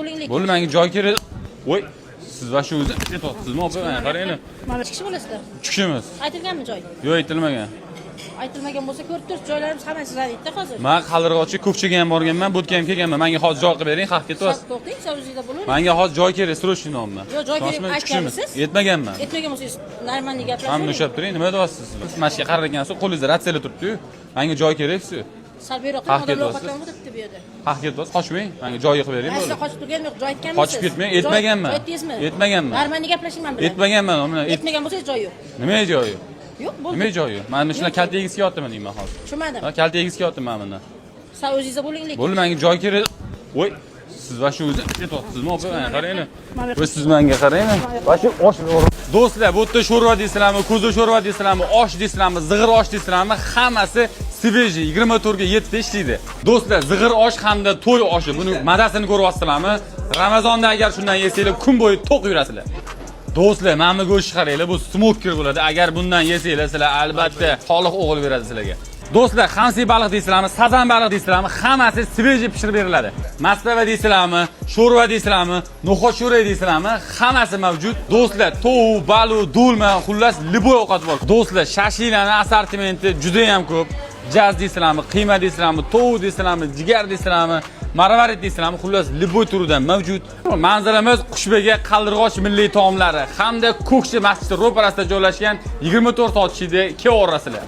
bo'ling lekin. Bo'ldi, menga joy kerak. Voy, siz va shu o'zi aytyapsizmi, opa? Qarang. Mana 3 kishi bo'lasizlar. 3 kishimiz. Aytilganmi joy? Yo'q, aytilmagan. Aytilmagan bo'lsa ko'rib turibsiz, joylarimiz hammasi raditda hozir. Men Qaldirg'ochga ko'pchiga ham borganman, bu yerga ham kelganman. Menga hozir joy qilib bering, haq ketyapsiz. To'xtang, savzida bo'ling. Menga hozir joy kerak, srochniy nomman. Yo'q, joy kerak aytganmisiz? Yetmaganman. Aytmagan bo'lsangiz, normalniy gaplashing. Hamma ushlab turing, nima deyapsiz? Siz mashqa qaragansiz, qo'lingizda ratsiyalar turibdi-yu. Menga joy kerak-ku. Salbiyroqdan odamlar ovqatlanib o'tiribdi bu yerda. Haq ketyapsiz, qochmang. Menga joy qilib bering bo'ldi. Sizlar qochib turgan yo'q, joy aytganmisiz? Qochib ketmang, yetmaganman. Aytdingizmi? Yetmaganman. Normalniy gaplashing men bilan. Yetmaganman, mana. Yetmagan bo'lsangiz joy yo'q. Nima joyi? Yo'q, bo'ldi. Nima joyi? Men shuna kalta egizga yotdim deyman hozir. Tushunmadim. Ha, kalta egizga yotdim men bundan. Siz o'zingizda bo'ling lekin. Bo'ldi, menga joy kerak. Voy, siz va shu o'zi aytyapsizmi, opa? Qarang. Voy, siz menga qarang. Va shu osh. Do'stlar, bu yerda sho'rva deysizlarmi, ko'za sho'rva deysizlarmi, osh deysizlarmi, zig'ir osh deysizlarmi, hammasi svejiy 24 ga 7 ta ishlaydi. Do'stlar, zig'ir osh hamda to'y oshi, buni madasini ko'ryapsizlarmi? Ramazonda agar shundan yesanglar, kun bo'yi to'q yurasizlar. Do'stlar, mana bu go'sht qaranglar, bu smoker bo'ladi. Agar bundan yesanglar, sizlar albatta soliq o'g'il beradi sizlarga. Do'stlar, xamsi baliq deysizlarmi, sazan baliq deysizlarmi, hammasi svejiy pishirib beriladi. Mastava deysizlarmi, sho'rva deysizlarmi, no'xat sho'ray deysizlarmi, hammasi mavjud. Do'stlar, tovuq, baliq, do'lma, xullas liboy ovqat bor. Do'stlar, shashlilarning assortimenti juda ham ko'p. Jaz deysizlarmi, qiyma deysizlarmi, tovuq deysizlarmi, jigar deysizlarmi, marvarid deysizlarmi, xullas liboy turidan mavjud. Manzaramiz Qushbega Qaldirg'och milliy taomlari hamda Ko'kshi masjidi ro'parasida joylashgan 24 soat ichida kelaverasizlar.